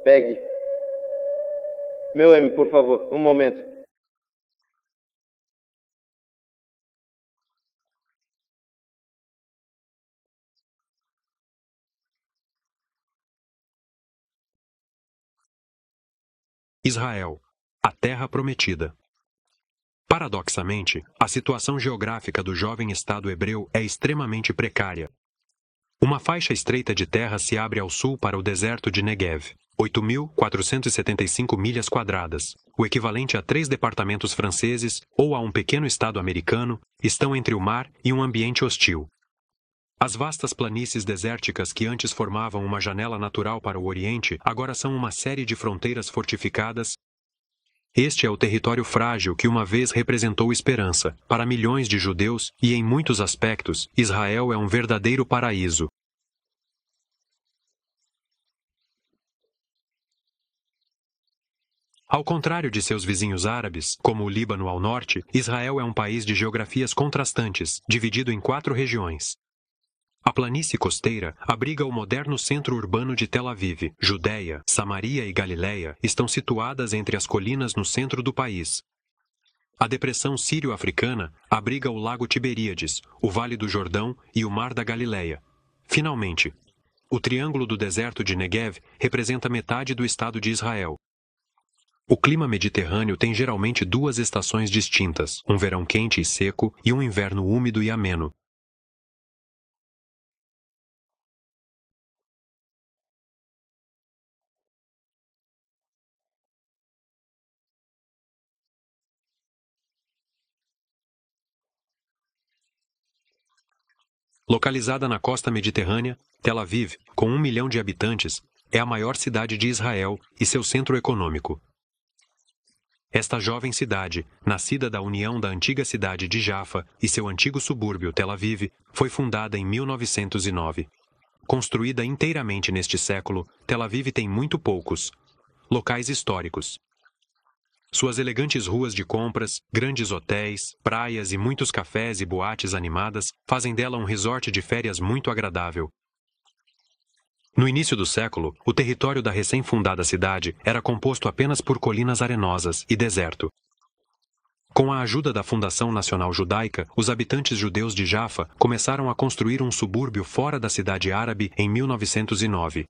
Pegue. Meu M, por favor, um momento. Israel, a terra prometida. Paradoxalmente, a situação geográfica do jovem Estado hebreu é extremamente precária. Uma faixa estreita de terra se abre ao sul para o deserto de Negev, 8.475 milhas quadradas, o equivalente a 3 departamentos franceses ou a um pequeno estado americano, estão entre o mar e um ambiente hostil. As vastas planícies desérticas que antes formavam uma janela natural para o Oriente agora são uma série de fronteiras fortificadas. Este é o território frágil que uma vez representou esperança para milhões de judeus e, em muitos aspectos, Israel é um verdadeiro paraíso. Ao contrário de seus vizinhos árabes, como o Líbano ao norte, Israel é um país de geografias contrastantes, dividido em 4 regiões. A planície costeira abriga o moderno centro urbano de Tel Aviv. Judeia, Samaria e Galileia estão situadas entre as colinas no centro do país. A depressão sírio-africana abriga o Lago Tiberíades, o Vale do Jordão e o Mar da Galileia. Finalmente, o Triângulo do Deserto de Negev representa metade do Estado de Israel. O clima mediterrâneo tem geralmente 2 estações distintas, um verão quente e seco e um inverno úmido e ameno. Localizada na costa mediterrânea, Tel Aviv, com 1 milhão de habitantes, é a maior cidade de Israel e seu centro econômico. Esta jovem cidade, nascida da união da antiga cidade de Jaffa e seu antigo subúrbio Tel Aviv, foi fundada em 1909. Construída inteiramente neste século, Tel Aviv tem muito poucos locais históricos. Suas elegantes ruas de compras, grandes hotéis, praias e muitos cafés e boates animadas fazem dela um resort de férias muito agradável. No início do século, o território da recém-fundada cidade era composto apenas por colinas arenosas e deserto. Com a ajuda da Fundação Nacional Judaica, os habitantes judeus de Jaffa começaram a construir um subúrbio fora da cidade árabe em 1909.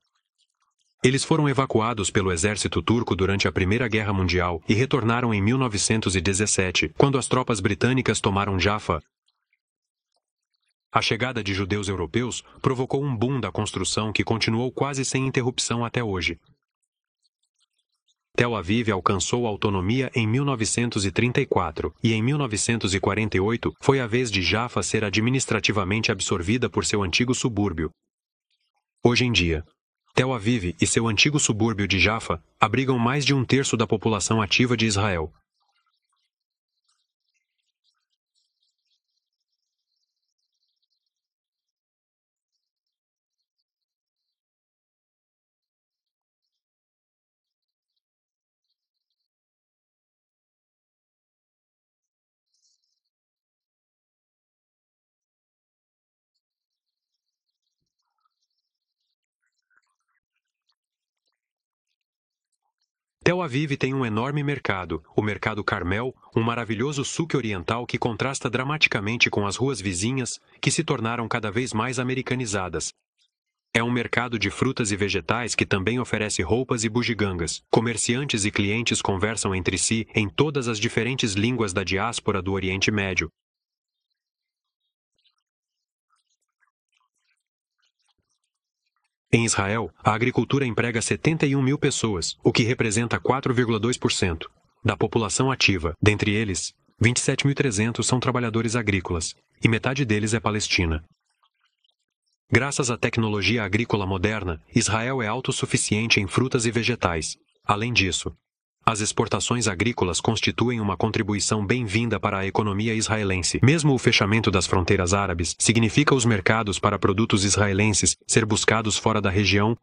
Eles foram evacuados pelo exército turco durante a Primeira Guerra Mundial e retornaram em 1917, quando as tropas britânicas tomaram Jaffa. A chegada de judeus europeus provocou um boom da construção que continuou quase sem interrupção até hoje. Tel Aviv alcançou a autonomia em 1934 e em 1948 foi a vez de Jaffa ser administrativamente absorvida por seu antigo subúrbio. Hoje em dia, Tel Aviv e seu antigo subúrbio de Jaffa abrigam mais de 1/3 da população ativa de Israel. Tel Aviv tem um enorme mercado, o Mercado Carmel, um maravilhoso suco oriental que contrasta dramaticamente com as ruas vizinhas, que se tornaram cada vez mais americanizadas. É um mercado de frutas e vegetais que também oferece roupas e bugigangas. Comerciantes e clientes conversam entre si em todas as diferentes línguas da diáspora do Oriente Médio. Em Israel, a agricultura emprega 71 mil pessoas, o que representa 4,2% da população ativa. Dentre eles, 27.300 são trabalhadores agrícolas, e metade deles é palestina. Graças à tecnologia agrícola moderna, Israel é autossuficiente em frutas e vegetais. Além disso, as exportações agrícolas constituem uma contribuição bem-vinda para a economia israelense. Mesmo o fechamento das fronteiras árabes significa os mercados para produtos israelenses ser buscados fora da região.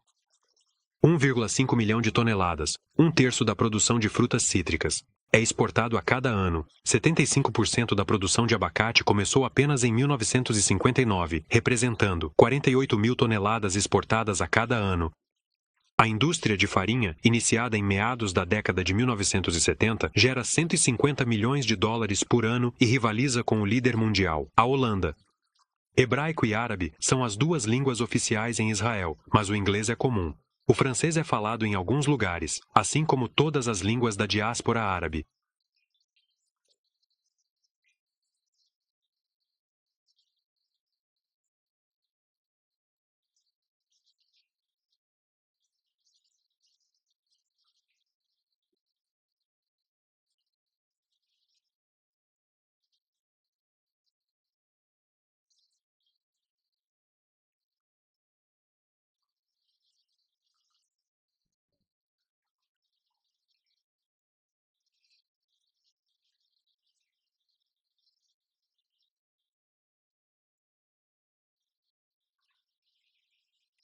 1,5 milhão de toneladas, 1/3 da produção de frutas cítricas, é exportado a cada ano. 75% da produção de abacate começou apenas em 1959, representando 48 mil toneladas exportadas a cada ano. A indústria de farinha, iniciada em meados da década de 1970, gera 150 milhões de dólares por ano e rivaliza com o líder mundial, a Holanda. Hebraico e árabe são as duas línguas oficiais em Israel, mas o inglês é comum. O francês é falado em alguns lugares, assim como todas as línguas da diáspora árabe.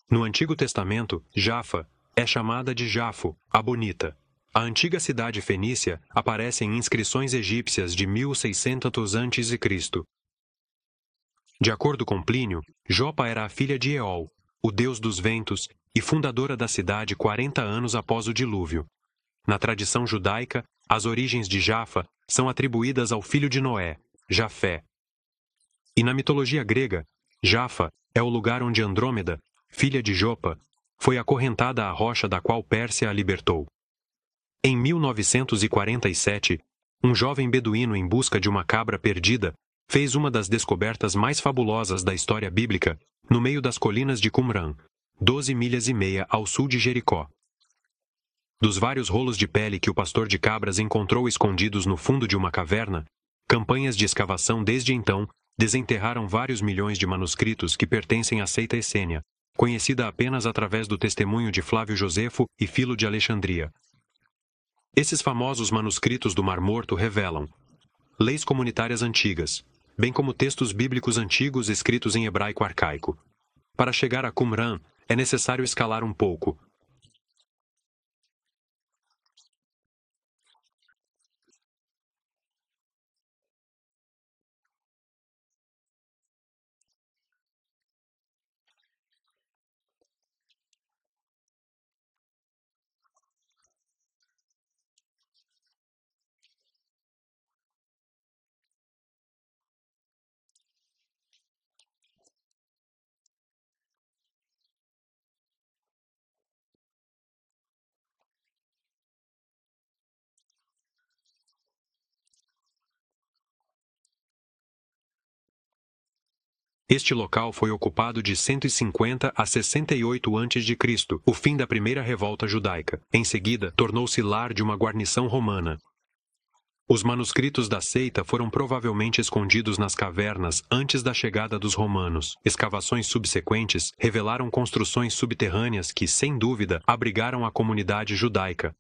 No Antigo Testamento, Jafa é chamada de Jafo, a Bonita. A antiga cidade fenícia aparece em inscrições egípcias de 1600 a.C. De acordo com Plínio, Jopa era a filha de Eol, o deus dos ventos, e fundadora da cidade 40 anos após o dilúvio. Na tradição judaica, as origens de Jafa são atribuídas ao filho de Noé, Jafé. E na mitologia grega, Jafa é o lugar onde Andrômeda, filha de Jopa, foi acorrentada à rocha da qual Pérsia a libertou. Em 1947, um jovem beduíno em busca de uma cabra perdida fez uma das descobertas mais fabulosas da história bíblica no meio das colinas de Qumran, 12 milhas e meia ao sul de Jericó. Dos vários rolos de pele que o pastor de cabras encontrou escondidos no fundo de uma caverna, campanhas de escavação desde então desenterraram vários milhões de manuscritos que pertencem à seita essênia, conhecida apenas através do testemunho de Flávio Josefo e Filo de Alexandria. Esses famosos manuscritos do Mar Morto revelam leis comunitárias antigas, bem como textos bíblicos antigos escritos em hebraico arcaico. Para chegar a Qumran, é necessário escalar um pouco. Este local foi ocupado de 150 a 68 a.C., o fim da primeira revolta judaica. Em seguida, tornou-se lar de uma guarnição romana. Os manuscritos da seita foram provavelmente escondidos nas cavernas antes da chegada dos romanos. Escavações subsequentes revelaram construções subterrâneas que, sem dúvida, abrigaram a comunidade judaica.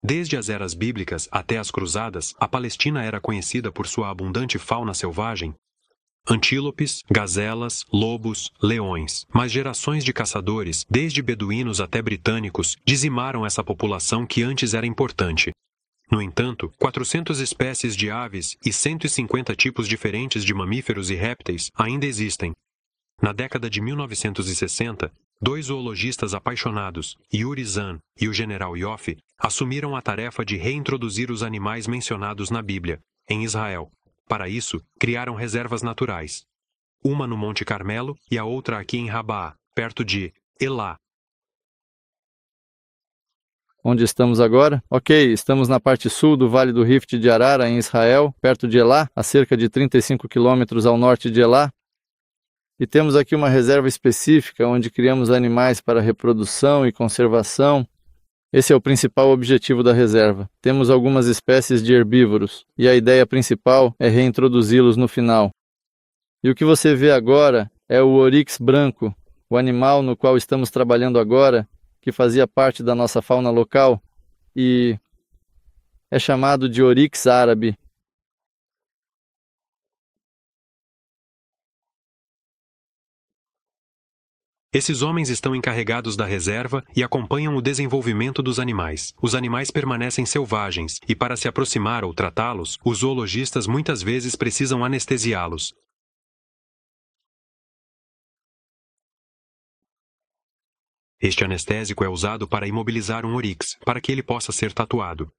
Desde as eras bíblicas até as cruzadas, a Palestina era conhecida por sua abundante fauna selvagem. Antílopes, gazelas, lobos, leões. Mas gerações de caçadores, desde beduínos até britânicos, dizimaram essa população que antes era importante. No entanto, 400 espécies de aves e 150 tipos diferentes de mamíferos e répteis ainda existem. Na década de 1960, dois zoologistas apaixonados, Yuri Zahn e o general Yoff, assumiram a tarefa de reintroduzir os animais mencionados na Bíblia, em Israel. Para isso, criaram reservas naturais. Uma no Monte Carmelo e a outra aqui em Rabaa, perto de Elá. Onde estamos agora? Ok, estamos na parte sul do Vale do Rift de Arara, em Israel, perto de Elá, a cerca de 35 quilômetros ao norte de Elá. E temos aqui uma reserva específica onde criamos animais para reprodução e conservação. Esse é o principal objetivo da reserva. Temos algumas espécies de herbívoros, e a ideia principal é reintroduzi-los no final. E o que você vê agora é o oryx branco, o animal no qual estamos trabalhando agora. que fazia parte da nossa fauna local e é chamado de oryx árabe. Esses homens estão encarregados da reserva e acompanham o desenvolvimento dos animais. Os animais permanecem selvagens e, para se aproximar ou tratá-los, os zoologistas muitas vezes precisam anestesiá-los. Este anestésico é usado para imobilizar um oryx, para que ele possa ser tatuado.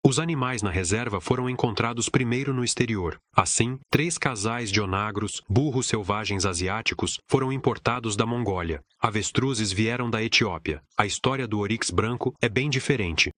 Os animais na reserva foram encontrados primeiro no exterior. Assim, 3 casais de onagros, burros selvagens asiáticos, foram importados da Mongólia. Avestruzes vieram da Etiópia. A história do oryx branco é bem diferente.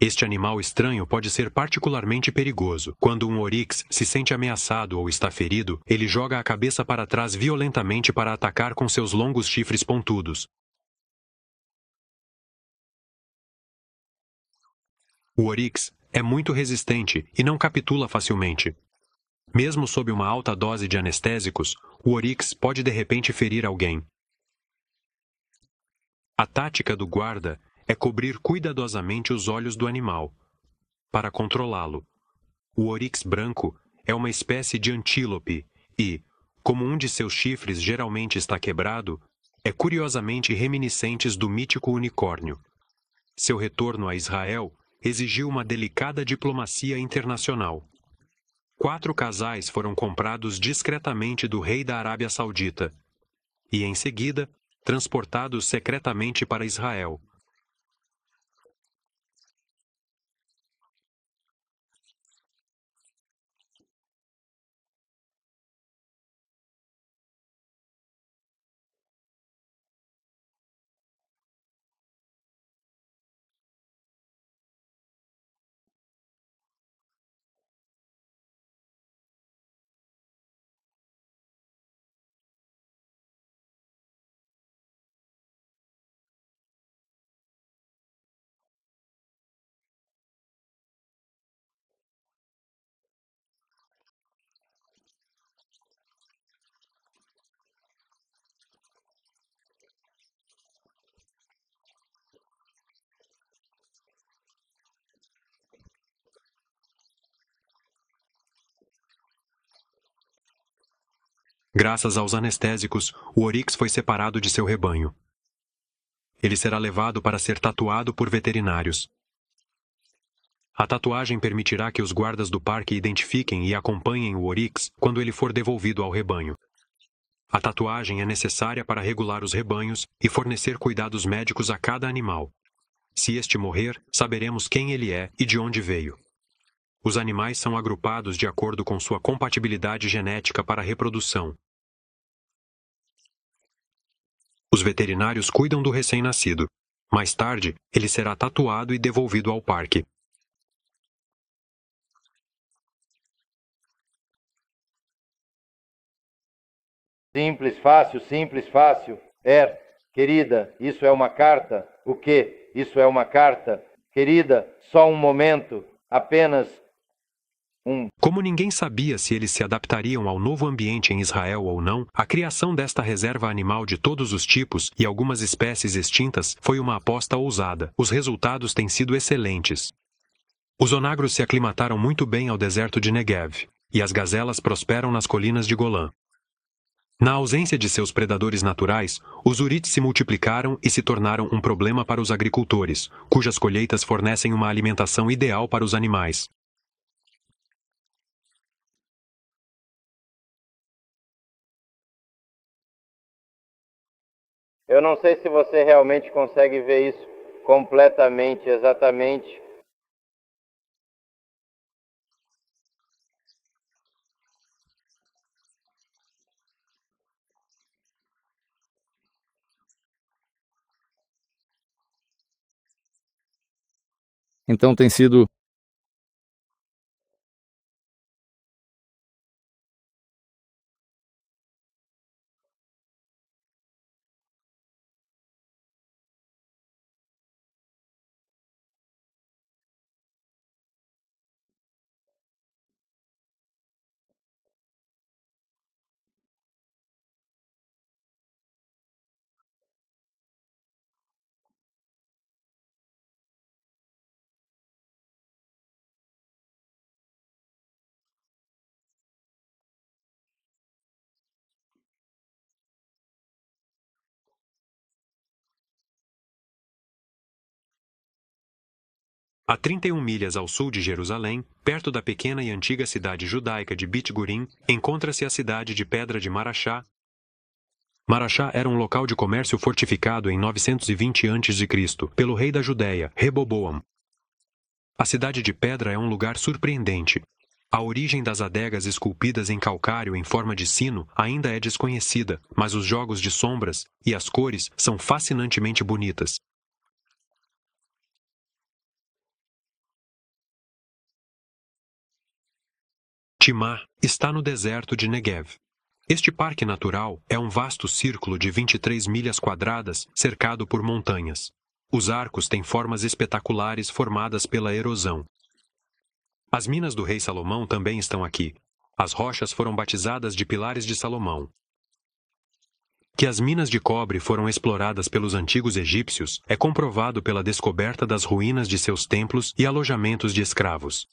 Este animal estranho pode ser particularmente perigoso. Quando um oryx se sente ameaçado ou está ferido, ele joga a cabeça para trás violentamente para atacar com seus longos chifres pontudos. O oryx é muito resistente e não capitula facilmente. Mesmo sob uma alta dose de anestésicos, o oryx pode de repente ferir alguém. A tática do guarda é cobrir cuidadosamente os olhos do animal, para controlá-lo. O oryx branco é uma espécie de antílope e, como um de seus chifres geralmente está quebrado, é curiosamente reminiscentes do mítico unicórnio. Seu retorno a Israel exigiu uma delicada diplomacia internacional. 4 casais foram comprados discretamente do rei da Arábia Saudita e, em seguida, transportados secretamente para Israel. Graças aos anestésicos, o oryx foi separado de seu rebanho. Ele será levado para ser tatuado por veterinários. A tatuagem permitirá que os guardas do parque identifiquem e acompanhem o oryx quando ele for devolvido ao rebanho. A tatuagem é necessária para regular os rebanhos e fornecer cuidados médicos a cada animal. Se este morrer, saberemos quem ele é e de onde veio. Os animais são agrupados de acordo com sua compatibilidade genética para a reprodução. Os veterinários cuidam do recém-nascido. Mais tarde, ele será tatuado e devolvido ao parque. Simples, fácil. Querida, isso é uma carta? O quê? Isso é uma carta? Querida, só um momento, apenas Como ninguém sabia se eles se adaptariam ao novo ambiente em Israel ou não, a criação desta reserva animal de todos os tipos e algumas espécies extintas foi uma aposta ousada. Os resultados têm sido excelentes. Os onagros se aclimataram muito bem ao deserto de Negev, e as gazelas prosperam nas colinas de Golã. Na ausência de seus predadores naturais, os urites se multiplicaram e se tornaram um problema para os agricultores, cujas colheitas fornecem uma alimentação ideal para os animais. Eu não sei se você realmente consegue ver isso completamente, exatamente. Então tem sido A 31 milhas ao sul de Jerusalém, perto da pequena e antiga cidade judaica de Bet Gurim, encontra-se a cidade de Pedra de Marachá. Marachá era um local de comércio fortificado em 920 a.C. pelo rei da Judéia, Reboboam. A cidade de Pedra é um lugar surpreendente. A origem das adegas esculpidas em calcário em forma de sino ainda é desconhecida, mas os jogos de sombras e as cores são fascinantemente bonitas. Timá está no deserto de Negev. Este parque natural é um vasto círculo de 23 milhas quadradas cercado por montanhas. Os arcos têm formas espetaculares formadas pela erosão. As minas do rei Salomão também estão aqui. As rochas foram batizadas de pilares de Salomão. Que as minas de cobre foram exploradas pelos antigos egípcios é comprovado pela descoberta das ruínas de seus templos e alojamentos de escravos.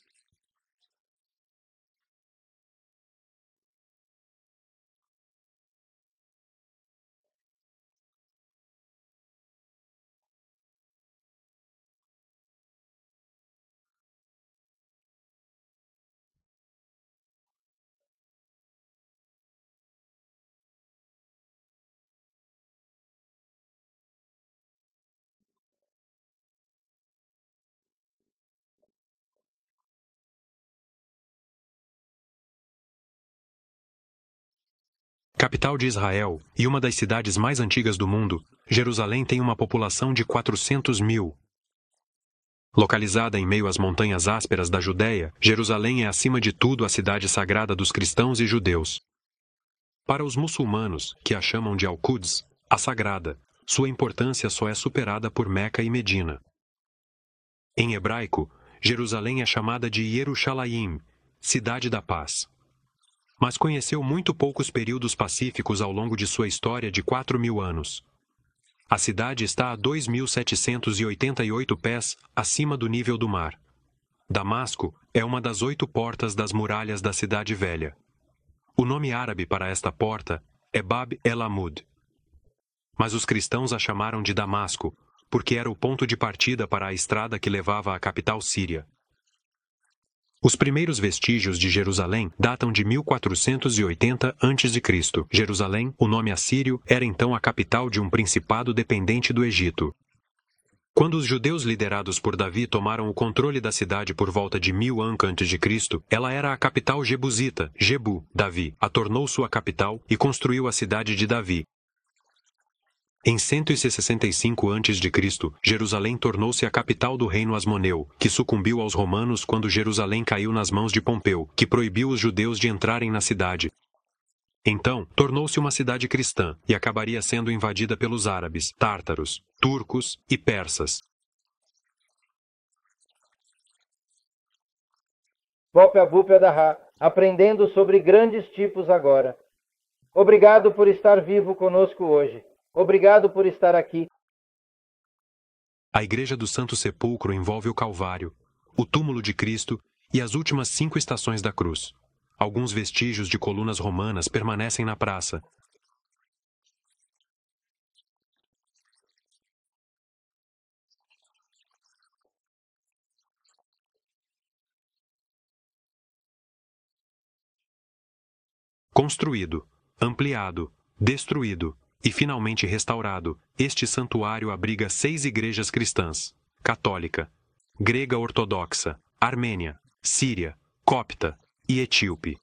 Capital de Israel e uma das cidades mais antigas do mundo, Jerusalém tem uma população de 400 mil. Localizada em meio às montanhas ásperas da Judéia, Jerusalém é acima de tudo a cidade sagrada dos cristãos e judeus. Para os muçulmanos, que a chamam de Al-Quds, a sagrada, sua importância só é superada por Meca e Medina. Em hebraico, Jerusalém é chamada de Yerushalayim, cidade da paz. Mas conheceu muito poucos períodos pacíficos ao longo de sua história de 4.000 anos. A cidade está a 2.788 pés acima do nível do mar. Damasco é uma das 8 portas das muralhas da Cidade Velha. O nome árabe para esta porta é Bab el-Amud. Mas os cristãos a chamaram de Damasco, porque era o ponto de partida para a estrada que levava à capital síria. Os primeiros vestígios de Jerusalém datam de 1480 a.C. Jerusalém, o nome assírio, era então a capital de um principado dependente do Egito. Quando os judeus liderados por Davi tomaram o controle da cidade por volta de 1000 a.C., ela era a capital jebusita, Jebu. Davi a tornou sua capital e construiu a cidade de Davi. Em 165 a.C., Jerusalém tornou-se a capital do reino Asmoneu, que sucumbiu aos romanos quando Jerusalém caiu nas mãos de Pompeu, que proibiu os judeus de entrarem na cidade. Então, tornou-se uma cidade cristã e acabaria sendo invadida pelos árabes, tártaros, turcos e persas. Bope Abupe Adará, aprendendo sobre grandes tipos agora. Obrigado por estar vivo conosco hoje. Obrigado por estar aqui. A Igreja do Santo Sepulcro envolve o Calvário, o túmulo de Cristo e as últimas 5 estações da cruz. Alguns vestígios de colunas romanas permanecem na praça. Construído, ampliado, destruído e finalmente restaurado, este santuário abriga 6 igrejas cristãs: católica, grega ortodoxa, armênia, síria, copta e etíope.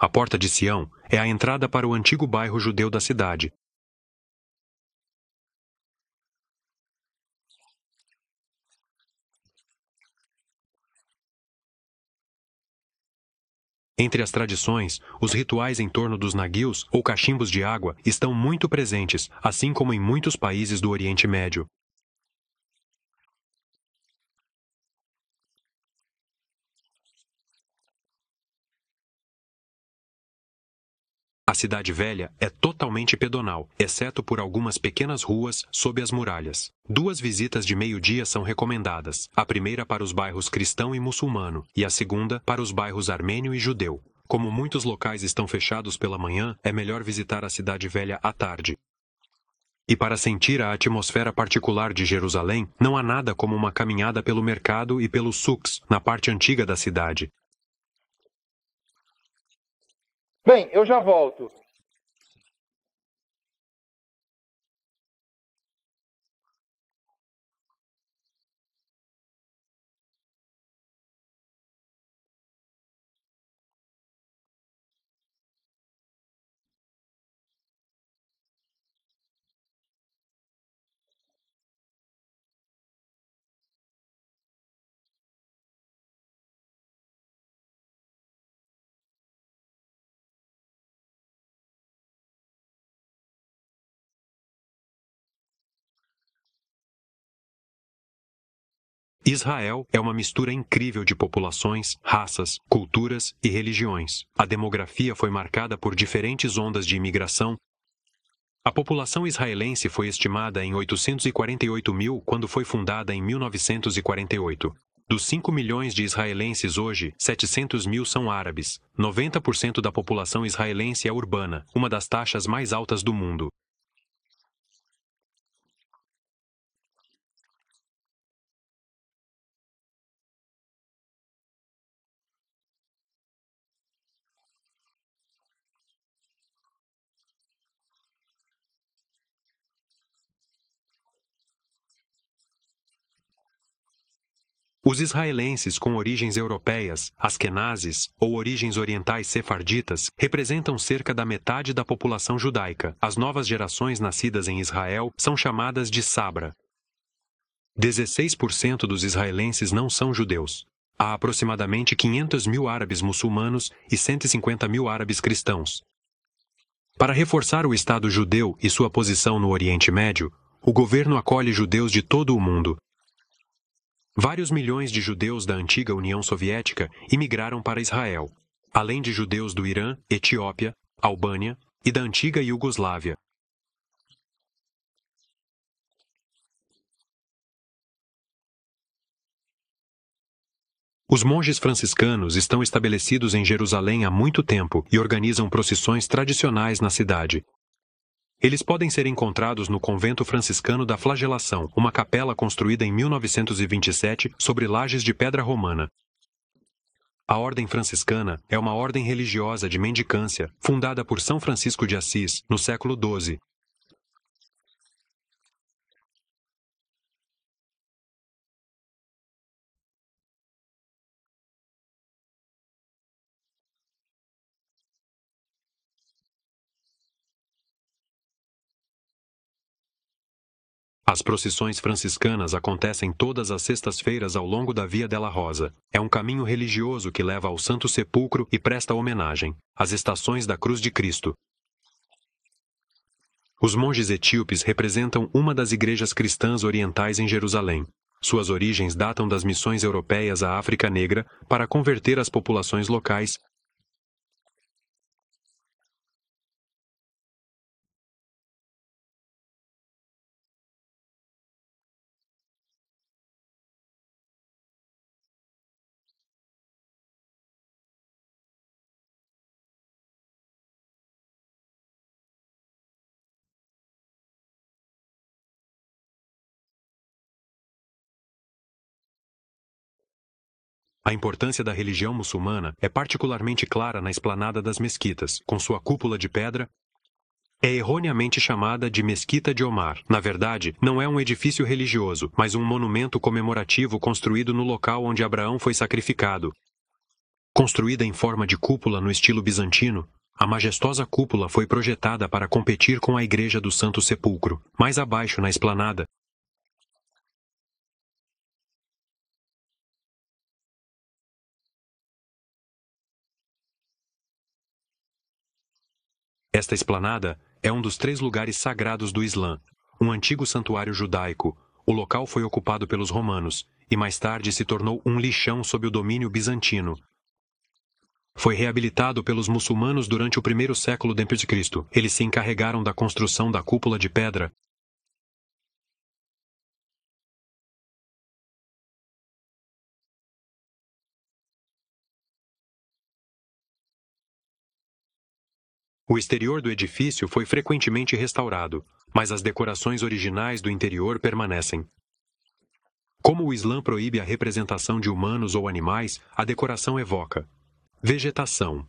A Porta de Sião é a entrada para o antigo bairro judeu da cidade. Entre as tradições, os rituais em torno dos naguils, ou cachimbos de água, estão muito presentes, assim como em muitos países do Oriente Médio. A Cidade Velha é totalmente pedonal, exceto por algumas pequenas ruas sob as muralhas. 2 visitas de meio-dia são recomendadas, a primeira para os bairros cristão e muçulmano, e a segunda para os bairros armênio e judeu. Como muitos locais estão fechados pela manhã, é melhor visitar a Cidade Velha à tarde. E para sentir a atmosfera particular de Jerusalém, não há nada como uma caminhada pelo mercado e pelos souks, na parte antiga da cidade. Bem, eu já volto. Israel é uma mistura incrível de populações, raças, culturas e religiões. A demografia foi marcada por diferentes ondas de imigração. A população israelense foi estimada em 848 mil quando foi fundada em 1948. Dos 5 milhões de israelenses hoje, 700 mil são árabes. 90% da população israelense é urbana, uma das taxas mais altas do mundo. Os israelenses com origens europeias, askenazes, ou origens orientais sefarditas, representam cerca da metade da população judaica. As novas gerações nascidas em Israel são chamadas de Sabra. 16% dos israelenses não são judeus. Há aproximadamente 500 mil árabes muçulmanos e 150 mil árabes cristãos. Para reforçar o Estado judeu e sua posição no Oriente Médio, o governo acolhe judeus de todo o mundo. Vários milhões de judeus da antiga União Soviética imigraram para Israel, além de judeus do Irã, Etiópia, Albânia e da antiga Iugoslávia. Os monges franciscanos estão estabelecidos em Jerusalém há muito tempo e organizam procissões tradicionais na cidade. Eles podem ser encontrados no Convento Franciscano da Flagelação, uma capela construída em 1927 sobre lajes de pedra romana. A Ordem Franciscana é uma ordem religiosa de mendicância, fundada por São Francisco de Assis, no século XII. As procissões franciscanas acontecem todas as sextas-feiras ao longo da Via della Rosa. É um caminho religioso que leva ao Santo Sepulcro e presta homenagem às estações da Cruz de Cristo. Os monges etíopes representam uma das igrejas cristãs orientais em Jerusalém. Suas origens datam das missões europeias à África Negra para converter as populações locais. A importância da religião muçulmana é particularmente clara na esplanada das mesquitas, com sua cúpula de pedra. É erroneamente chamada de Mesquita de Omar. Na verdade, não é um edifício religioso, mas um monumento comemorativo construído no local onde Abraão foi sacrificado. Construída em forma de cúpula no estilo bizantino, a majestosa cúpula foi projetada para competir com a Igreja do Santo Sepulcro. Mais abaixo, na esplanada, esta esplanada é um dos 3 lugares sagrados do Islã, um antigo santuário judaico. O local foi ocupado pelos romanos e mais tarde se tornou um lixão sob o domínio bizantino. Foi reabilitado pelos muçulmanos durante o 1º século d.C. Eles se encarregaram da construção da cúpula de pedra. O exterior do edifício foi frequentemente restaurado, mas as decorações originais do interior permanecem. Como o Islã proíbe a representação de humanos ou animais, a decoração evoca vegetação.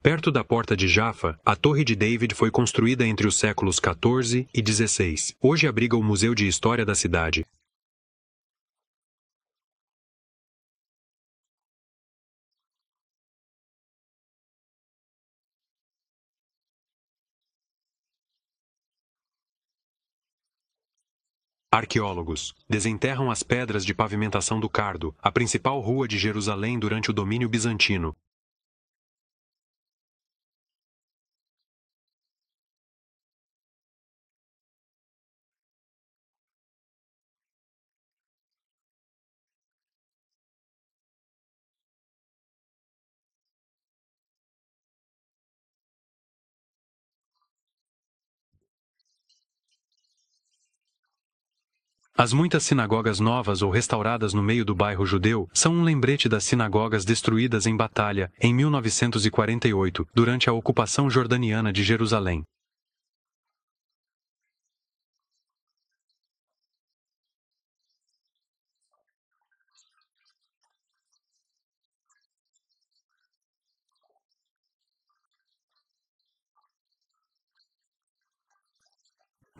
Perto da porta de Jaffa, a Torre de David foi construída entre os séculos XIV e XVI. Hoje abriga o Museu de História da cidade. Arqueólogos desenterram as pedras de pavimentação do Cardo, a principal rua de Jerusalém durante o domínio bizantino. As muitas sinagogas novas ou restauradas no meio do bairro judeu são um lembrete das sinagogas destruídas em batalha em 1948, durante a ocupação jordaniana de Jerusalém.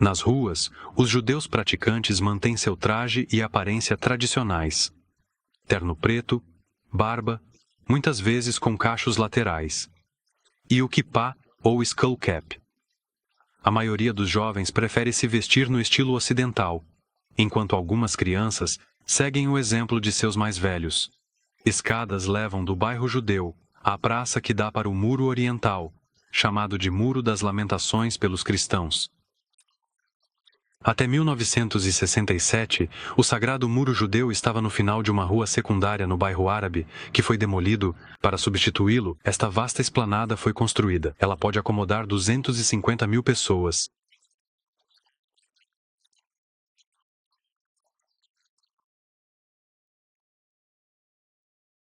Nas ruas, os judeus praticantes mantêm seu traje e aparência tradicionais. Terno preto, barba, muitas vezes com cachos laterais, e o kippá ou skull cap. A maioria dos jovens prefere se vestir no estilo ocidental, enquanto algumas crianças seguem o exemplo de seus mais velhos. Escadas levam do bairro judeu à praça que dá para o Muro Oriental, chamado de Muro das Lamentações pelos cristãos. Até 1967, o Sagrado Muro Judeu estava no final de uma rua secundária no bairro árabe, que foi demolido. Para substituí-lo, esta vasta esplanada foi construída. Ela pode acomodar 250 mil pessoas.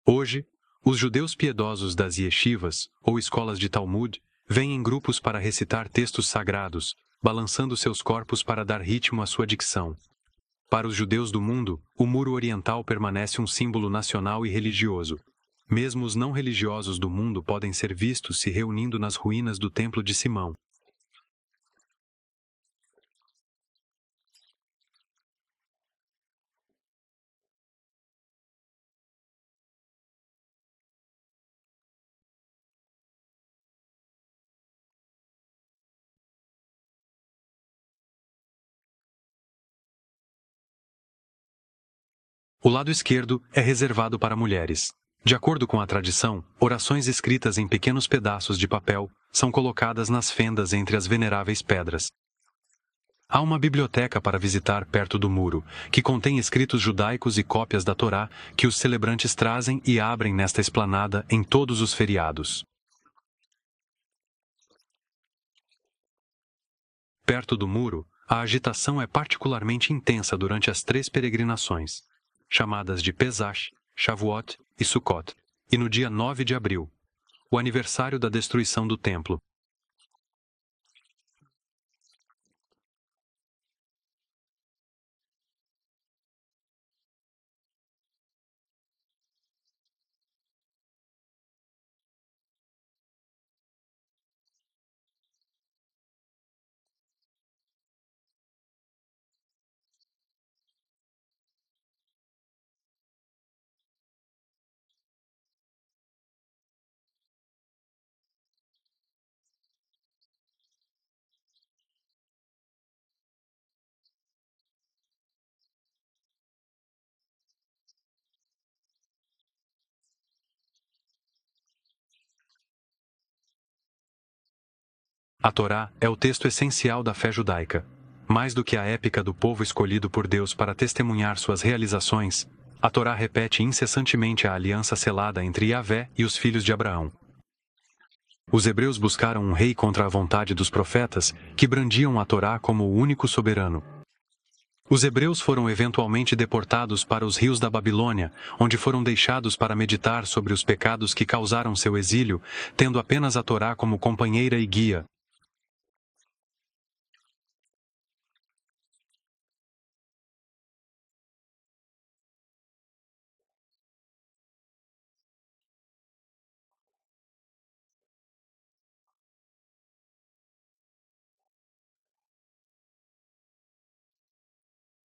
Hoje, os judeus piedosos das yeshivas, ou escolas de Talmud, vêm em grupos para recitar textos sagrados, balançando seus corpos para dar ritmo à sua dicção. Para os judeus do mundo, o Muro Oriental permanece um símbolo nacional e religioso. Mesmo os não religiosos do mundo podem ser vistos se reunindo nas ruínas do Templo de Simão. O lado esquerdo é reservado para mulheres. De acordo com a tradição, orações escritas em pequenos pedaços de papel são colocadas nas fendas entre as veneráveis pedras. Há uma biblioteca para visitar perto do muro, que contém escritos judaicos e cópias da Torá que os celebrantes trazem e abrem nesta esplanada em todos os feriados. Perto do muro, a agitação é particularmente intensa durante as 3 peregrinações, chamadas de Pesach, Shavuot e Sukkot, e no dia 9 de abril, o aniversário da destruição do templo. A Torá é o texto essencial da fé judaica. Mais do que a épica do povo escolhido por Deus para testemunhar suas realizações, a Torá repete incessantemente a aliança selada entre Yahvé e os filhos de Abraão. Os hebreus buscaram um rei contra a vontade dos profetas, que brandiam a Torá como o único soberano. Os hebreus foram eventualmente deportados para os rios da Babilônia, onde foram deixados para meditar sobre os pecados que causaram seu exílio, tendo apenas a Torá como companheira e guia.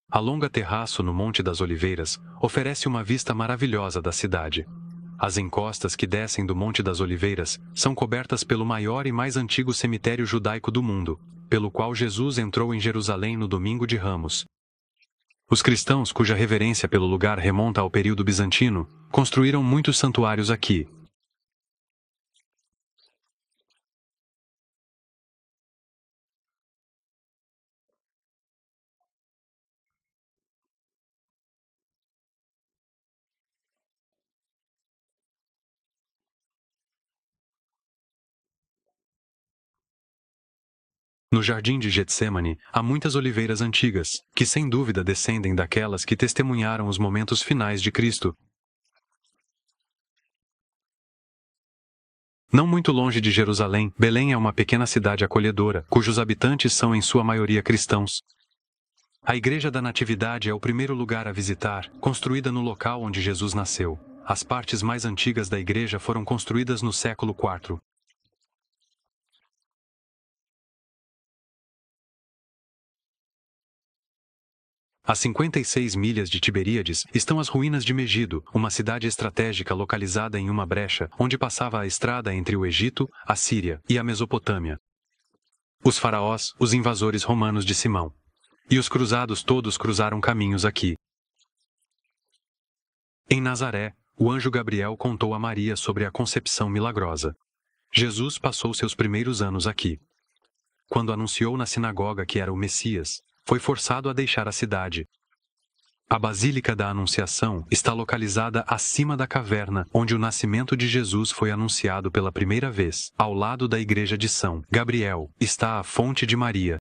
A longa terraço no Monte das Oliveiras oferece uma vista maravilhosa da cidade. As encostas que descem do Monte das Oliveiras são cobertas pelo maior e mais antigo cemitério judaico do mundo, pelo qual Jesus entrou em Jerusalém no Domingo de Ramos. Os cristãos, cuja reverência pelo lugar remonta ao período bizantino, construíram muitos santuários aqui. No jardim de Getsêmani há muitas oliveiras antigas, que sem dúvida descendem daquelas que testemunharam os momentos finais de Cristo. Não muito longe de Jerusalém, Belém é uma pequena cidade acolhedora, cujos habitantes são em sua maioria cristãos. A Igreja da Natividade é o primeiro lugar a visitar, construída no local onde Jesus nasceu. As partes mais antigas da igreja foram construídas no século IV. A 56 milhas de Tiberíades estão as ruínas de Megido, uma cidade estratégica localizada em uma brecha onde passava a estrada entre o Egito, a Síria e a Mesopotâmia. Os faraós, os invasores romanos de Simão. E os cruzados todos cruzaram caminhos aqui. Em Nazaré, o anjo Gabriel contou a Maria sobre a concepção milagrosa. Jesus passou seus primeiros anos aqui. Quando anunciou na sinagoga que era o Messias, foi forçado a deixar a cidade. A Basílica da Anunciação está localizada acima da caverna, onde o nascimento de Jesus foi anunciado pela primeira vez. Ao lado da igreja de São Gabriel está a Fonte de Maria.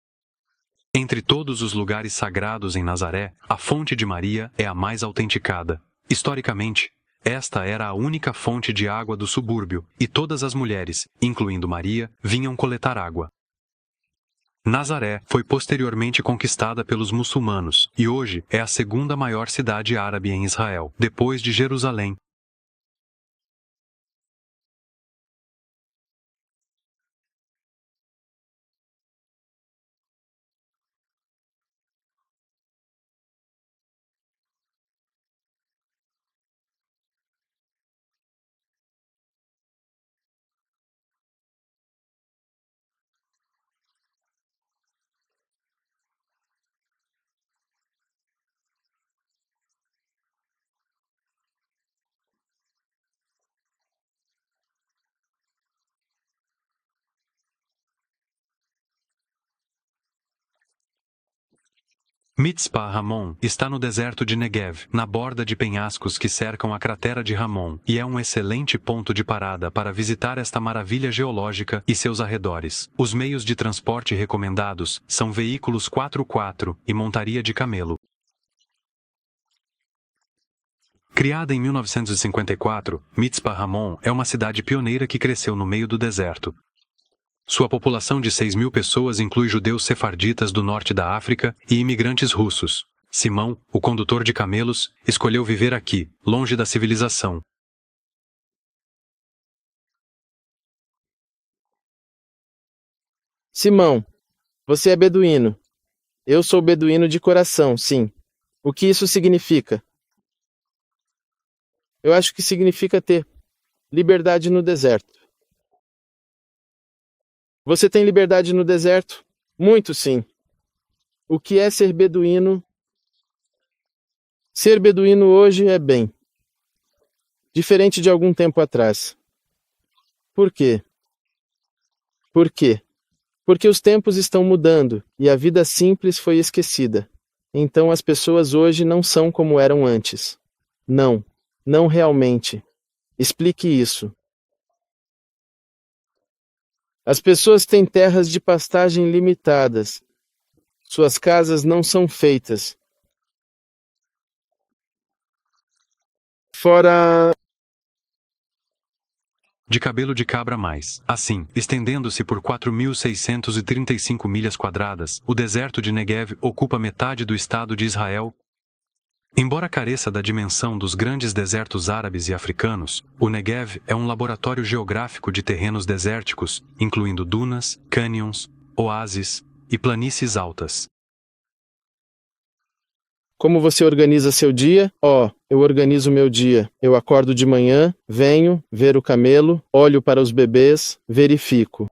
Entre todos os lugares sagrados em Nazaré, a Fonte de Maria é a mais autenticada. Historicamente, esta era a única fonte de água do subúrbio, e todas as mulheres, incluindo Maria, vinham coletar água. Nazaré foi posteriormente conquistada pelos muçulmanos e hoje é a segunda maior cidade árabe em Israel, depois de Jerusalém. Mitzpah Ramon está no deserto de Negev, na borda de penhascos que cercam a cratera de Ramon, e é um excelente ponto de parada para visitar esta maravilha geológica e seus arredores. Os meios de transporte recomendados são veículos 4x4 e montaria de camelo. Criada em 1954, Mitzpah Ramon é uma cidade pioneira que cresceu no meio do deserto. Sua população de 6.000 pessoas inclui judeus sefarditas do norte da África e imigrantes russos. Simão, o condutor de camelos, escolheu viver aqui, longe da civilização. Simão, você é beduíno. Eu sou beduíno de coração, sim. O que isso significa? Eu acho que significa ter liberdade no deserto. Você tem liberdade no deserto? Muito, sim. O que é ser beduíno? Ser beduíno hoje é bem diferente de algum tempo atrás. Por quê? Por quê? Porque os tempos estão mudando e a vida simples foi esquecida. Então as pessoas hoje não são como eram antes. Não, não realmente. Explique isso. As pessoas têm terras de pastagem limitadas. Suas casas não são feitas. Fora. De cabelo de cabra mais. Assim, estendendo-se por 4.635 milhas quadradas, o deserto de Negev ocupa metade do estado de Israel. Embora careça da dimensão dos grandes desertos árabes e africanos, o Negev é um laboratório geográfico de terrenos desérticos, incluindo dunas, cânions, oásis e planícies altas. Como você organiza seu dia? Eu organizo meu dia. Eu acordo de manhã, venho, ver o camelo, olho para os bebês, verifico.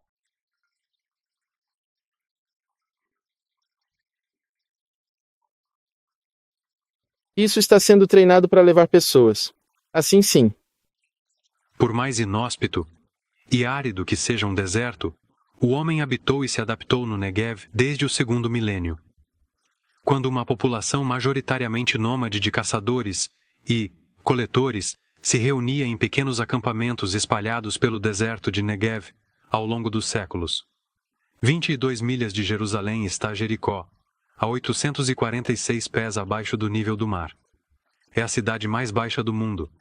Isso está sendo treinado para levar pessoas. Assim sim. Por mais inóspito e árido que seja um deserto, o homem habitou e se adaptou no Negev desde o segundo milênio. Quando uma população majoritariamente nômade de caçadores e coletores se reunia em pequenos acampamentos espalhados pelo deserto de Negev ao longo dos séculos. 22 milhas de Jerusalém está Jericó, a 846 pés abaixo do nível do mar. É a cidade mais baixa do mundo.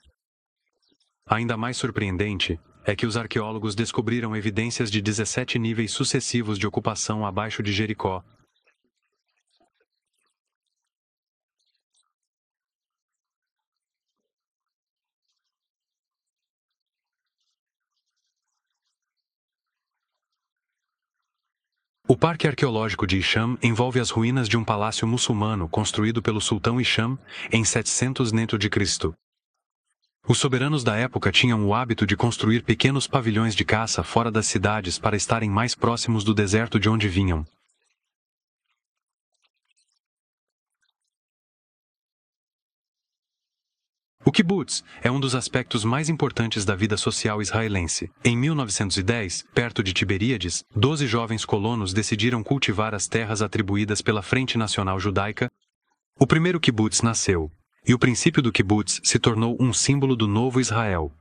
Ainda mais surpreendente é que os arqueólogos descobriram evidências de 17 níveis sucessivos de ocupação abaixo de Jericó. O Parque Arqueológico de Hisham envolve as ruínas de um palácio muçulmano construído pelo sultão Hisham em 700 n.C. Os soberanos da época tinham o hábito de construir pequenos pavilhões de caça fora das cidades para estarem mais próximos do deserto de onde vinham. O kibbutz é um dos aspectos mais importantes da vida social israelense. Em 1910, perto de Tiberíades, 12 jovens colonos decidiram cultivar as terras atribuídas pela Frente Nacional Judaica. O primeiro kibbutz nasceu, e o princípio do kibbutz se tornou um símbolo do novo Israel.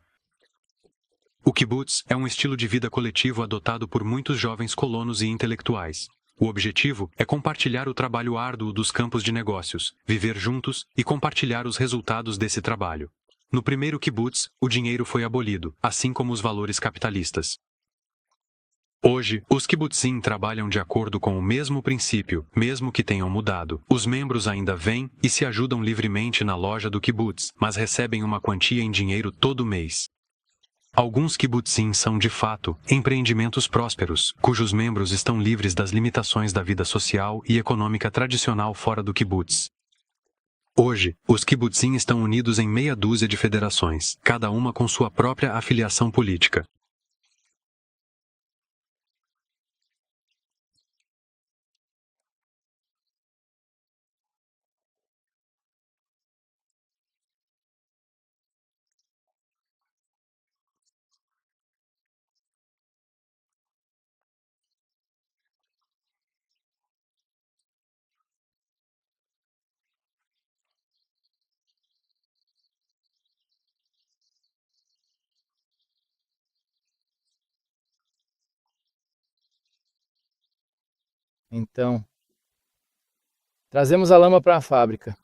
O kibbutz é um estilo de vida coletivo adotado por muitos jovens colonos e intelectuais. O objetivo é compartilhar o trabalho árduo dos campos de negócios, viver juntos e compartilhar os resultados desse trabalho. No primeiro kibbutz, o dinheiro foi abolido, assim como os valores capitalistas. Hoje, os kibbutzim trabalham de acordo com o mesmo princípio, mesmo que tenham mudado. Os membros ainda vêm e se ajudam livremente na loja do kibbutz, mas recebem uma quantia em dinheiro todo mês. Alguns kibbutzim são, de fato, empreendimentos prósperos, cujos membros estão livres das limitações da vida social e econômica tradicional fora do kibbutz. Hoje, os kibbutzim estão unidos em meia dúzia de federações, cada uma com sua própria afiliação política. Então, trazemos a lama para a fábrica.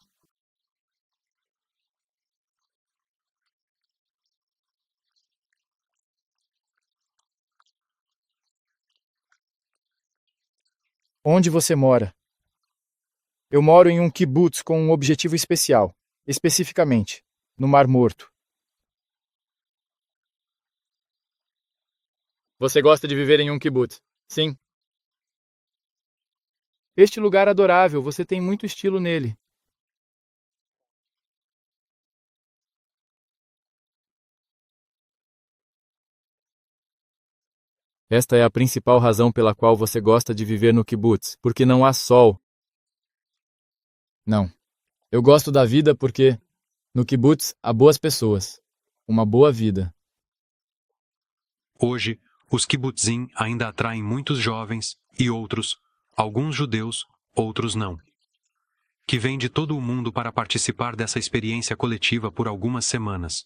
Onde você mora? Eu moro em um kibutz com um objetivo especial, especificamente, no Mar Morto. Você gosta de viver em um kibutz? Sim. Este lugar adorável, você tem muito estilo nele. Esta é a principal razão pela qual você gosta de viver no kibutz, porque não há sol. Não. Eu gosto da vida porque no kibutz há boas pessoas, uma boa vida. Hoje, os kibbutzim ainda atraem muitos jovens e outros, alguns judeus, outros não, que vêm de todo o mundo para participar dessa experiência coletiva por algumas semanas.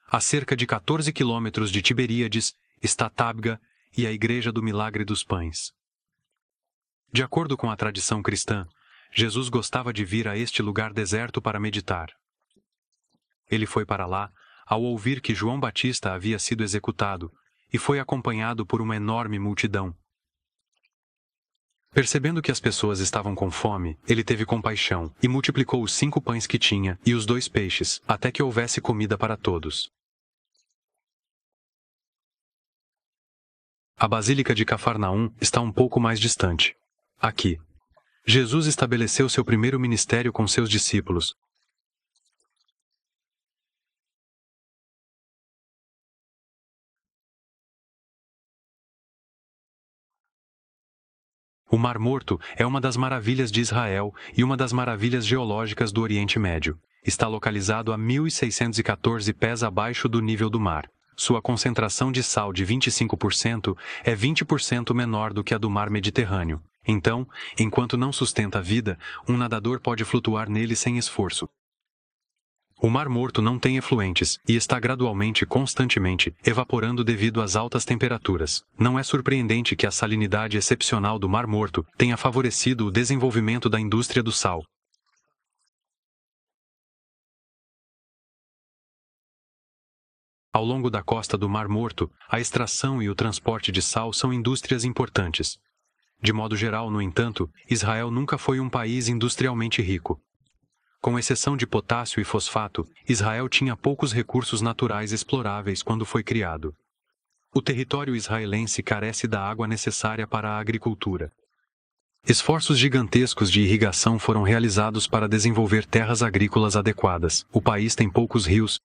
A cerca de 14 quilômetros de Tiberíades está Tabga e a Igreja do Milagre dos Pães. De acordo com a tradição cristã, Jesus gostava de vir a este lugar deserto para meditar. Ele foi para lá ao ouvir que João Batista havia sido executado e foi acompanhado por uma enorme multidão. Percebendo que as pessoas estavam com fome, ele teve compaixão e multiplicou os 5 pães que tinha e os 2 peixes, até que houvesse comida para todos. A Basílica de Cafarnaum está um pouco mais distante. Aqui, Jesus estabeleceu seu primeiro ministério com seus discípulos. O Mar Morto é uma das maravilhas de Israel e uma das maravilhas geológicas do Oriente Médio. Está localizado a 1.614 pés abaixo do nível do mar. Sua concentração de sal de 25% é 20% menor do que a do mar Mediterrâneo. Então, enquanto não sustenta a vida, um nadador pode flutuar nele sem esforço. O Mar Morto não tem efluentes e está gradualmente, constantemente, evaporando devido às altas temperaturas. Não é surpreendente que a salinidade excepcional do Mar Morto tenha favorecido o desenvolvimento da indústria do sal. Ao longo da costa do Mar Morto, a extração e o transporte de sal são indústrias importantes. De modo geral, no entanto, Israel nunca foi um país industrialmente rico. Com exceção de potássio e fosfato, Israel tinha poucos recursos naturais exploráveis quando foi criado. O território israelense carece da água necessária para a agricultura. Esforços gigantescos de irrigação foram realizados para desenvolver terras agrícolas adequadas. O país tem poucos rios.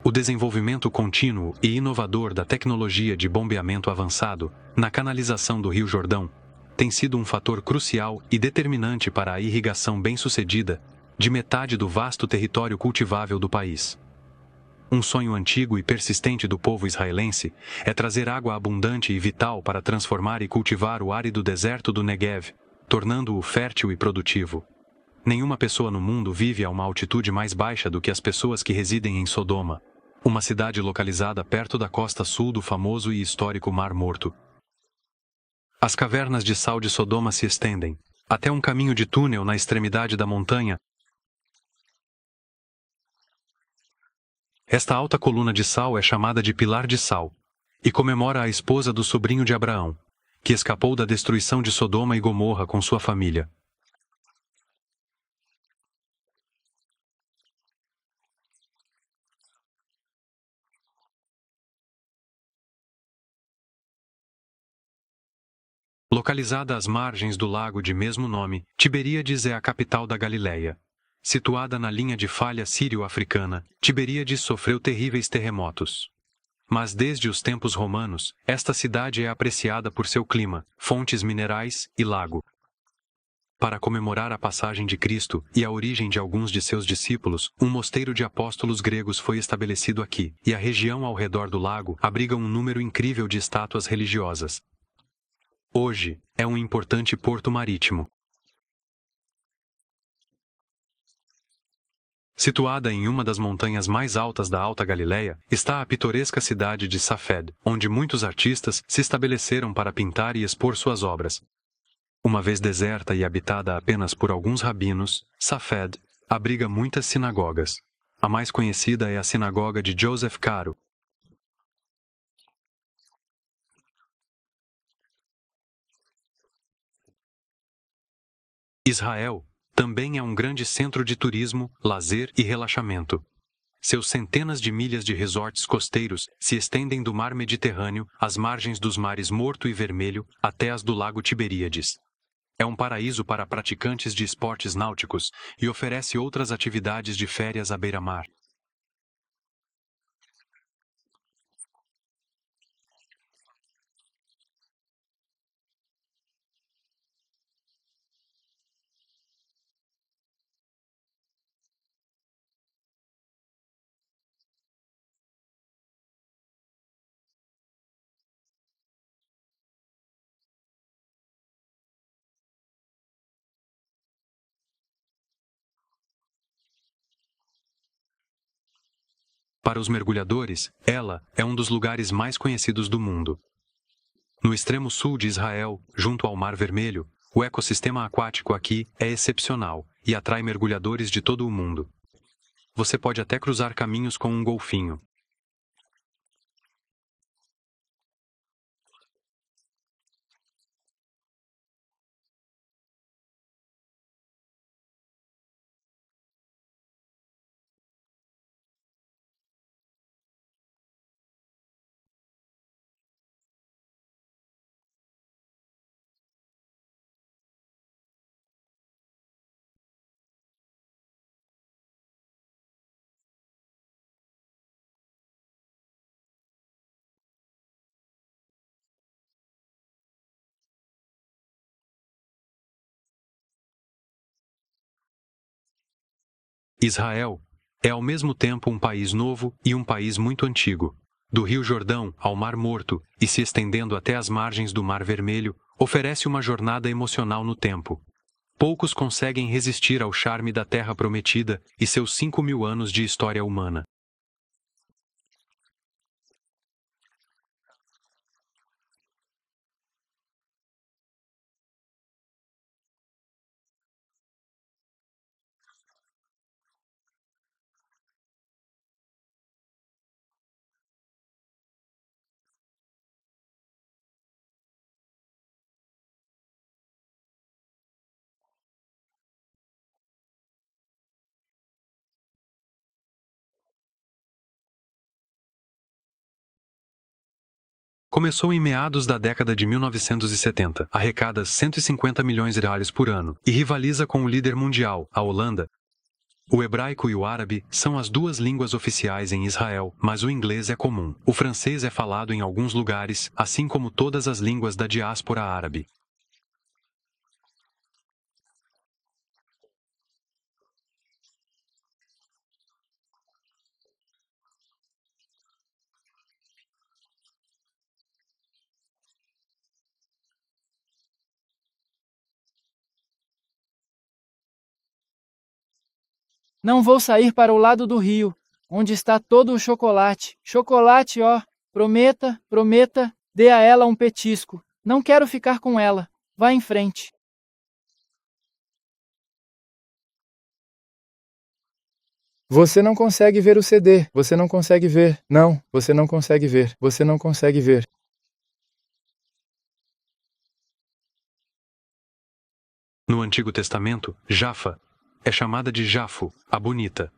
O desenvolvimento contínuo e inovador da tecnologia de bombeamento avançado na canalização do Rio Jordão tem sido um fator crucial e determinante para a irrigação bem-sucedida de metade do vasto território cultivável do país. Um sonho antigo e persistente do povo israelense é trazer água abundante e vital para transformar e cultivar o árido deserto do Negev, tornando-o fértil e produtivo. Nenhuma pessoa no mundo vive a uma altitude mais baixa do que as pessoas que residem em Sodoma, uma cidade localizada perto da costa sul do famoso e histórico Mar Morto. As cavernas de sal de Sodoma se estendem até um caminho de túnel na extremidade da montanha. Esta alta coluna de sal é chamada de Pilar de Sal e comemora a esposa do sobrinho de Abraão, que escapou da destruição de Sodoma e Gomorra com sua família. Localizada às margens do lago de mesmo nome, Tiberíades é a capital da Galileia. Situada na linha de falha sírio-africana, Tiberíades sofreu terríveis terremotos. Mas desde os tempos romanos, esta cidade é apreciada por seu clima, fontes minerais e lago. Para comemorar a passagem de Cristo e a origem de alguns de seus discípulos, um mosteiro de apóstolos gregos foi estabelecido aqui, e a região ao redor do lago abriga um número incrível de estátuas religiosas. Hoje, é um importante porto marítimo. Situada em uma das montanhas mais altas da Alta Galileia, está a pitoresca cidade de Safed, onde muitos artistas se estabeleceram para pintar e expor suas obras. Uma vez deserta e habitada apenas por alguns rabinos, Safed abriga muitas sinagogas. A mais conhecida é a sinagoga de Joseph Caro. Israel também é um grande centro de turismo, lazer e relaxamento. Seus centenas de milhas de resorts costeiros se estendem do mar Mediterrâneo às margens dos mares Morto e Vermelho até as do lago Tiberíades. É um paraíso para praticantes de esportes náuticos e oferece outras atividades de férias à beira-mar. Para os mergulhadores, ela é um dos lugares mais conhecidos do mundo. No extremo sul de Israel, junto ao Mar Vermelho, o ecossistema aquático aqui é excepcional e atrai mergulhadores de todo o mundo. Você pode até cruzar caminhos com um golfinho. Israel é ao mesmo tempo um país novo e um país muito antigo. Do Rio Jordão ao Mar Morto e se estendendo até as margens do Mar Vermelho, oferece uma jornada emocional no tempo. Poucos conseguem resistir ao charme da Terra Prometida e seus 5.000 anos de história humana. Começou em meados da década de 1970, arrecada 150 milhões de reais por ano e rivaliza com o líder mundial, a Holanda. O hebraico e o árabe são as duas línguas oficiais em Israel, mas o inglês é comum. O francês é falado em alguns lugares, assim como todas as línguas da diáspora árabe. Não vou sair para o lado do rio, onde está todo o chocolate. Chocolate, ó. Prometa, prometa, dê a ela um petisco. Não quero ficar com ela. Vá em frente. Você não consegue ver o CD. Você não consegue ver. Não, você não consegue ver. Você não consegue ver. No Antigo Testamento, Jafa é chamada de Jafo, a bonita.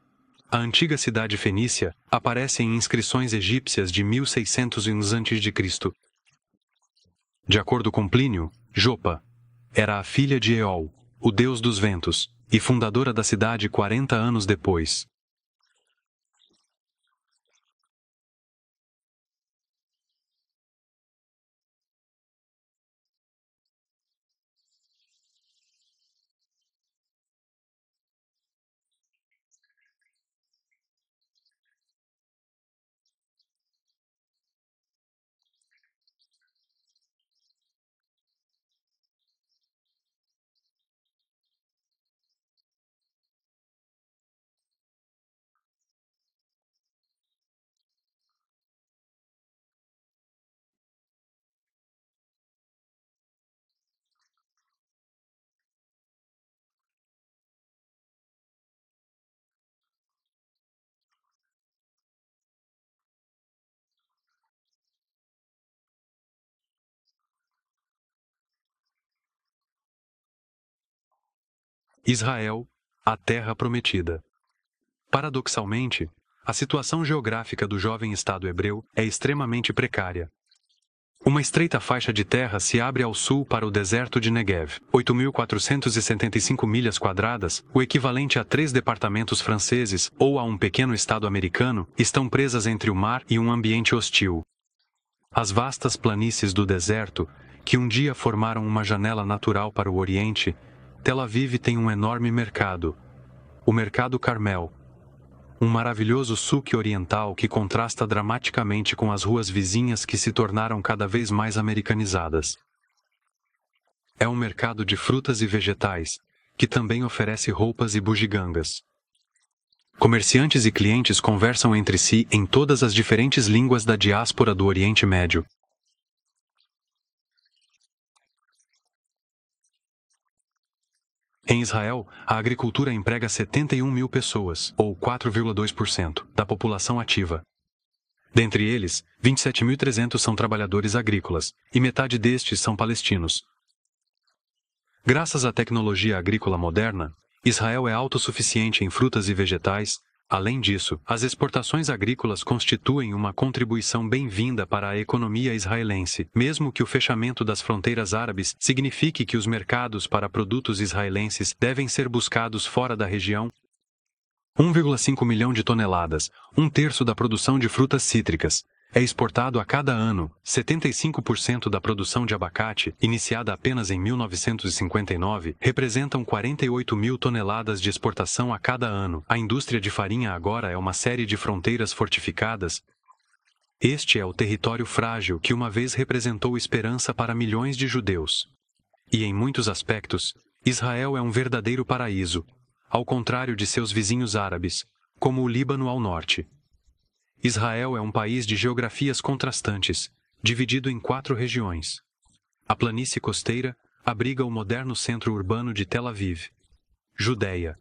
A antiga cidade fenícia aparece em inscrições egípcias de 1600 a.C. De acordo com Plínio, Jopa era a filha de Eol, o deus dos ventos, e fundadora da cidade 40 anos depois. Israel, a terra prometida. Paradoxalmente, a situação geográfica do jovem Estado hebreu é extremamente precária. Uma estreita faixa de terra se abre ao sul para o deserto de Negev, 8.475 milhas quadradas, o equivalente a 3 departamentos franceses ou a um pequeno estado americano, estão presas entre o mar e um ambiente hostil. As vastas planícies do deserto, que um dia formaram uma janela natural para o Oriente, Tel Aviv tem um enorme mercado, o Mercado Carmel, um maravilhoso sulque oriental que contrasta dramaticamente com as ruas vizinhas que se tornaram cada vez mais americanizadas. É um mercado de frutas e vegetais, que também oferece roupas e bugigangas. Comerciantes e clientes conversam entre si em todas as diferentes línguas da diáspora do Oriente Médio. Em Israel, a agricultura emprega 71 mil pessoas, ou 4,2%, da população ativa. Dentre eles, 27.300 são trabalhadores agrícolas, e metade destes são palestinos. Graças à tecnologia agrícola moderna, Israel é autossuficiente em frutas e vegetais. Além disso, as exportações agrícolas constituem uma contribuição bem-vinda para a economia israelense, mesmo que o fechamento das fronteiras árabes signifique que os mercados para produtos israelenses devem ser buscados fora da região. 1,5 milhão de toneladas, um terço da produção de frutas cítricas, é exportado a cada ano. 75% da produção de abacate, iniciada apenas em 1959, representam 48 mil toneladas de exportação a cada ano. A indústria de farinha agora é uma série de fronteiras fortificadas. Este é o território frágil que uma vez representou esperança para milhões de judeus. E em muitos aspectos, Israel é um verdadeiro paraíso, ao contrário de seus vizinhos árabes, como o Líbano ao norte. Israel é um país de geografias contrastantes, dividido em 4 regiões. A planície costeira abriga o moderno centro urbano de Tel Aviv. Judeia,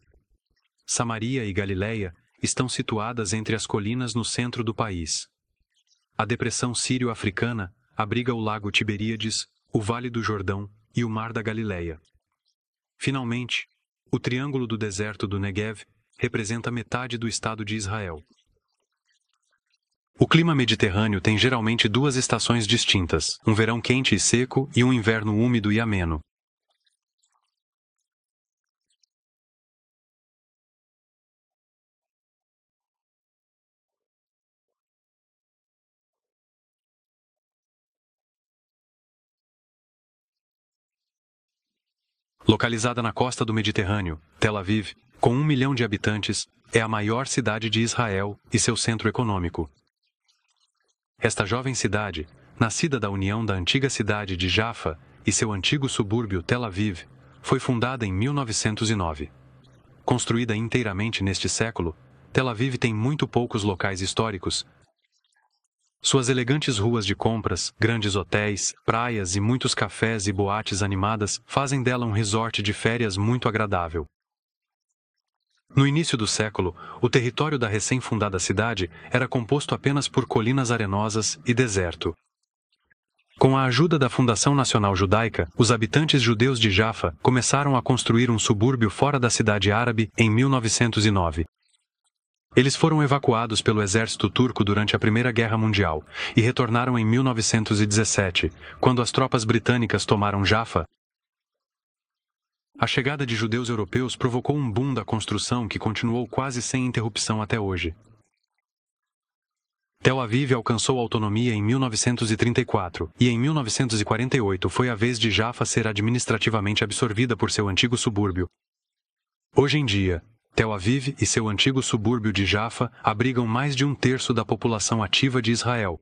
Samaria e Galileia estão situadas entre as colinas no centro do país. A depressão sírio-africana abriga o lago Tiberíades, o Vale do Jordão e o Mar da Galileia. Finalmente, o Triângulo do Deserto do Negev representa metade do Estado de Israel. O clima mediterrâneo tem geralmente 2 estações distintas, um verão quente e seco e um inverno úmido e ameno. Localizada na costa do Mediterrâneo, Tel Aviv, com 1 milhão de habitantes, é a maior cidade de Israel e seu centro econômico. Esta jovem cidade, nascida da união da antiga cidade de Jaffa e seu antigo subúrbio Tel Aviv, foi fundada em 1909. Construída inteiramente neste século, Tel Aviv tem muito poucos locais históricos. Suas elegantes ruas de compras, grandes hotéis, praias e muitos cafés e boates animadas fazem dela um resort de férias muito agradável. No início do século, o território da recém-fundada cidade era composto apenas por colinas arenosas e deserto. Com a ajuda da Fundação Nacional Judaica, os habitantes judeus de Jaffa começaram a construir um subúrbio fora da cidade árabe em 1909. Eles foram evacuados pelo exército turco durante a Primeira Guerra Mundial e retornaram em 1917, quando as tropas britânicas tomaram Jaffa. A chegada de judeus europeus provocou um boom da construção que continuou quase sem interrupção até hoje. Tel Aviv alcançou autonomia em 1934 e em 1948 foi a vez de Jaffa ser administrativamente absorvida por seu antigo subúrbio. Hoje em dia, Tel Aviv e seu antigo subúrbio de Jaffa abrigam mais de um terço da população ativa de Israel.